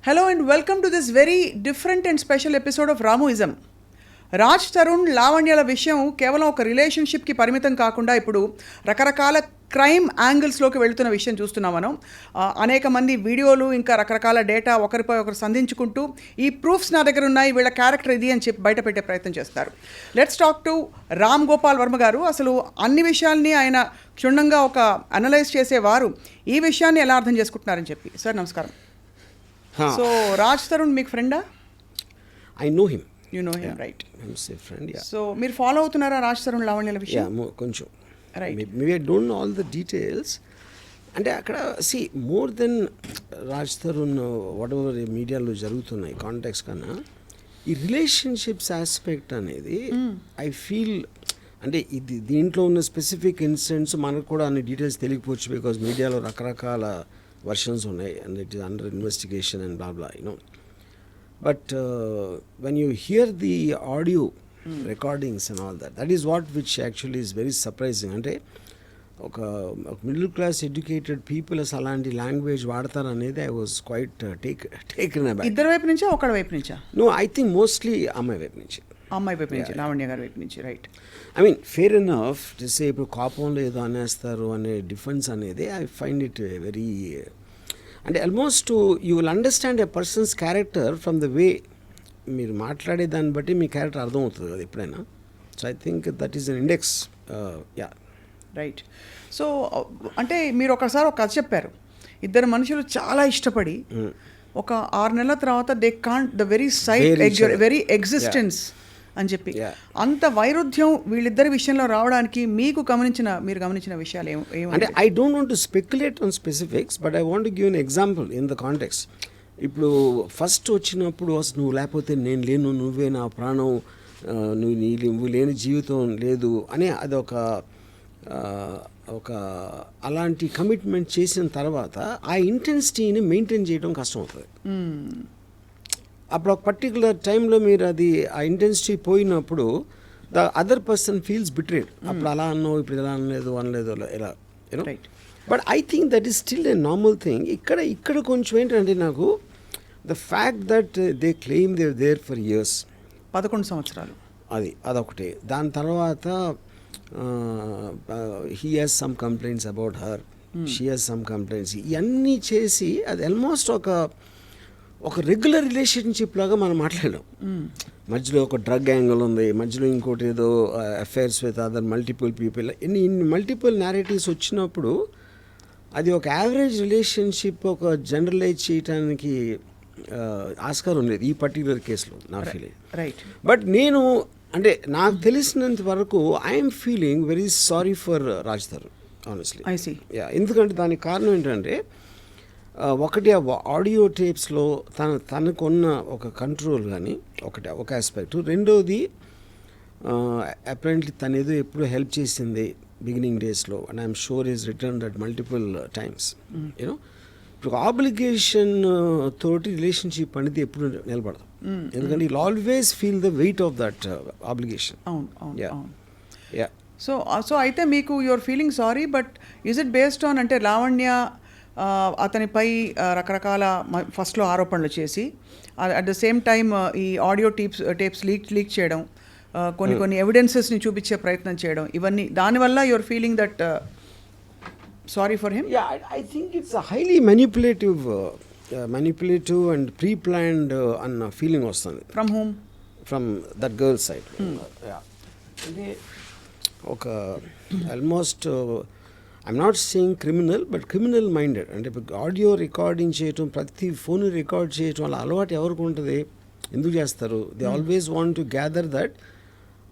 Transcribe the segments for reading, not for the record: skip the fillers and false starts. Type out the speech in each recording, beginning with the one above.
Hello and welcome to this very different and special episode of Ramuism. Raj Tarun లావణ్యల విషయం కేవలం ఒక రిలేషన్షిప్కి పరిమితం కాకుండా ఇప్పుడు రకరకాల క్రైమ్ యాంగిల్స్లోకి వెళుతున్న విషయం చూస్తున్నాం మనం. అనేక మంది వీడియోలు ఇంకా రకరకాల డేటా ఒకరిపై ఒకరు సంధించుకుంటూ ఈ ప్రూఫ్స్ నా దగ్గర ఉన్నాయి, వీళ్ళ క్యారెక్టర్ ఇది అని చెప్పి బయటపెట్టే ప్రయత్నం చేస్తారు. Let's talk to Ram Gopal Varma గారు. అసలు అన్ని విషయాల్ని ఆయన క్షుణ్ణంగా ఒక అనలైజ్ చేసేవారు. ఈ విషయాన్ని ఎలా అర్థం చేసుకుంటున్నారని చెప్పి. సార్ నమస్కారం. సో రాజ్ తరుణ్ మీకు ఫ్రెండా? I know him. You know him, right? I'm a friend, yeah. So మీరు ఫాలో అవుతున్నారా రాజ్ తరుణ్ లావణ్యల విషయం? Yeah, కొంచెం. Right. Maybe I don't know all the details. అంటే అక్కడ more than Raj Tarun what ever మీడియాలో జరుగుతున్నాయి కాంటాక్ట్స్ కన్నా ఈ రిలేషన్షిప్స్ ఆస్పెక్ట్ అనేది ఐ ఫీల్ అంటే ఇది దీంట్లో ఉన్న స్పెసిఫిక్ ఇన్సిడెంట్స్ మనకు కూడా అన్ని డీటెయిల్స్ తెలియకపోవచ్చు, బికాజ్ మీడియాలో రకరకాల వర్షన్స్ ఉన్నాయి and it is under investigation and blah blah you know. But when you hear the audio recordings and all that, that is what which actually is very surprising. అంటే ఒక middle class educated people అసలు అలాంటి language వాడతారు అనేది I was quite taken అబ్యాక్. ఇద్దరు వైపు నుంచా ఒకళ్ళ వైపు నుంచా? నో, ఐ థింక్ మోస్ట్లీ అమ్మాయి వైపు నుంచి. అమ్మాయి వైపు నుంచి, లావణ్య గారి వైపు నుంచి, right. I mean fair enough చేసే ఇప్పుడు కోపంలో ఏదో అనేస్తారు అనే డిఫెన్స్ అనేది ఐ ఫైండ్ ఇట్ వెరీ అంటే almost you will understand a persons character from the way మీరు మాట్లాడే దాన్ని బట్టి మీ క్యారెక్టర్ అర్థమవుతుంది కదా ఎప్పుడైనా. So I think that is an index. Yeah, right. So అంటే మీరు ఒకసారి ఒక కథ చెప్పారు. ఇద్దరు మనుషులు చాలా ఇష్టపడి ఒక 6 నెలల తర్వాత they can't the very very existence అని చెప్పి, అంత వైరుధ్యం వీళ్ళిద్దరి విషయంలో రావడానికి మీరు గమనించిన విషయాలు అంటే I don't want to speculate on specifics, but I want to give an example in the context. ఇప్పుడు ఫస్ట్ వచ్చినప్పుడు అసలు నువ్వు లేకపోతే నేను లేను, నువ్వే నా ప్రాణం, నువ్వు లేని జీవితం లేదు అని అదొక అలాంటి కమిట్మెంట్ చేసిన తర్వాత ఆ ఇంటెన్సిటీని మెయింటైన్ చేయడం కష్టం అవుతుంది. అప్పుడు ఒక పర్టికులర్ టైంలో మీరు అది ఆ ఇంటెన్సిటీ పోయినప్పుడు the other person feels betrayed. అప్పుడు అలా అన్నావు, ఇప్పుడు ఇలా అనలేదు ఇలా you know. But I think that is still a normal thing. ఇక్కడ కొంచెం ఏంటంటే నాకు the fact that they claim they there for years, 11 సంవత్సరాలు, అదొకటి. దాని తర్వాత he has some complaints about her, she has some complaints. ఇవన్నీ చేసి అది ఆల్మోస్ట్ ఒక రెగ్యులర్ రిలేషన్షిప్ లాగా మనం మాట్లాడాం. మధ్యలో ఒక డ్రగ్ యాంగిల్ ఉంది, మధ్యలో ఇంకోటి ఏదో affairs with other multiple people, ఇన్ని మల్టిపుల్ నేరేటివ్స్ వచ్చినప్పుడు అది ఒక యావరేజ్ రిలేషన్షిప్ ఒక జనరలైజ్ చేయడానికి ఆస్కారం లేదు ఈ పర్టికులర్ కేసులో నా ఫీలింగ్. రైట్. బట్ నేను అంటే నాకు తెలిసినంత వరకు I'm feeling very sorry for Raj Tarun honestly. ఎందుకంటే దానికి కారణం ఏంటంటే ఒకటి ఆ ఆడియో టేప్స్లో తనకున్న ఒక కంట్రోల్ కానీ ఒక ఆస్పెక్ట్. రెండోది అపరెంట్లీ తను ఏదో ఎప్పుడు హెల్ప్ చేసింది బిగినింగ్ డేస్లో, and I'm sure is return that multiple times you know. ఇప్పుడు ఆబ్లిగేషన్ తోటి రిలేషన్షిప్ అనేది ఎప్పుడు నిలబడదు, ఎందుకంటే you always feel the weight of that obligation. So అయితే మీకు your feeling sorry, but is it based on అంటే లావణ్య అతనిపై రకరకాల ఫస్ట్లో ఆరోపణలు చేసి అట్ ద సేమ్ టైమ్ ఈ ఆడియో టేప్స్ లీక్ చేయడం, కొన్ని ఎవిడెన్సెస్ని చూపించే ప్రయత్నం చేయడం, ఇవన్నీ దానివల్ల your feeling that sorry for him? I think it's highly manipulative and pre planned అన్న ఫీలింగ్ వస్తుంది. From whom? From that girl side. అంటే ఒక almost I'm not saying criminal, but criminal minded. అంటే ఆడియో రికార్డింగ్ చేయటం, ప్రతి phone record చేయటం అలా అలవాటు ఎవరికి ఉంటుంది, ఎందుకు చేస్తారు? They always want to gather that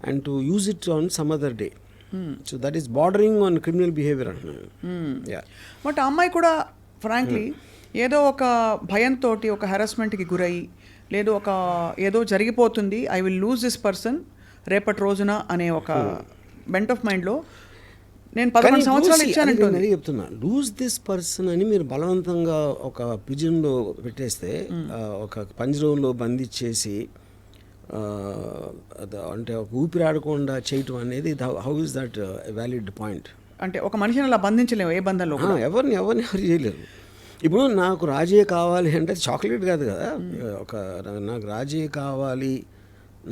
and to use it on some other day. So that is bordering on criminal behaviour అంటున్నాను. బట్ ఆ అమ్మాయి కూడా ఫ్రాంక్లీ ఏదో ఒక భయంతో ఒక హెరాస్మెంట్కి గురయ్యి, లేదు ఏదో జరిగిపోతుంది, I will lose this person రేపటి రోజున అనే ఒక బెంట్ ఆఫ్ మైండ్లో నేను 11 సంవత్సరాలు ఇచ్చానంటే చెప్తున్నా. లూజ్ దిస్ పర్సన్ అని మీరు బలవంతంగా ఒక పిజన్లో పెట్టేస్తే, ఒక పంజరంలో బంధించేసి అంటే ఒక ఊపిరాడకుండా చేయటం అనేది how is that valid point? అంటే ఒక మనిషిని అలా బంధించలేము ఏ బంధంలో, ఎవరు చేయలేరు. ఇప్పుడు నాకు రాజే కావాలి అంటే చాక్లెట్ కాదు కదా, ఒక నాకు రాజే కావాలి,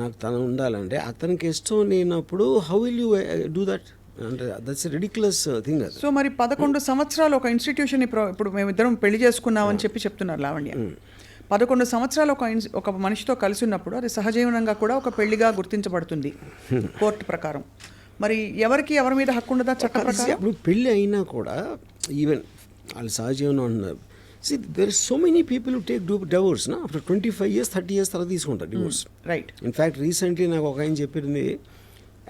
నాకు తను ఉండాలంటే అతనికి ఇష్టం లేనప్పుడు how will you do that? అంటే దట్స్ రిడిక్యులస్ థింగ్ అది. సో మరి 11 సంవత్సరాలు ఒక ఇన్స్టిట్యూషన్ ఇప్పుడు మేమిద్దరం పెళ్లి చేసుకున్నామని చెప్పి చెప్తున్నారు లావణ్య. 11 సంవత్సరాలు ఒక మనిషితో కలిసి ఉన్నప్పుడు అది సహజీవనంగా కూడా ఒక పెళ్లిగా గుర్తించబడుతుంది కోర్టు ప్రకారం. మరి ఎవరి మీద హక్కు ఉండదా చట్ట ప్రకారం? అప్పుడు పెళ్ళి అయినా కూడా ఈవెన్ వాళ్ళు సహజీవనం అంటున్నారు. See there so many people who take divorce నా ఆఫ్టర్ 25 years 30 years తర్వాత తీసుకుంటారు డివోర్స్. రైట్. ఇన్ఫ్యాక్ట్ రీసెంట్లీ నాకు ఒక ఆయన చెప్పింది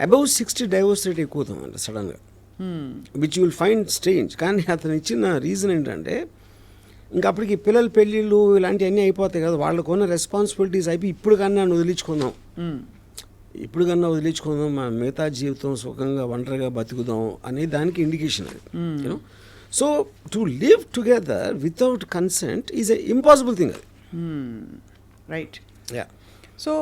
అబౌవ్ 60 డైవోర్స్ రేట్ ఎక్కువ అవుతుందంట సడన్గా, which you will find strange. కానీ అతను ఇచ్చిన రీజన్ ఏంటంటే ఇంకా అప్పటికి పిల్లల పెళ్ళిళ్ళు ఇలాంటివన్నీ అయిపోతాయి కదా, వాళ్ళకున్న రెస్పాన్సిబిలిటీస్ అయిపోయి ఇప్పుడు కన్నా వదిలించుకుందాం, ఇప్పుడు కన్నా వదిలించుకుందాం, మన మిగతా జీవితం సుఖంగా ఒంటరిగా బతుకుదాం అనే దానికి ఇండికేషన్ అది. You know, so to live together without consent is a impossible thing అది. రైట్. యా. సో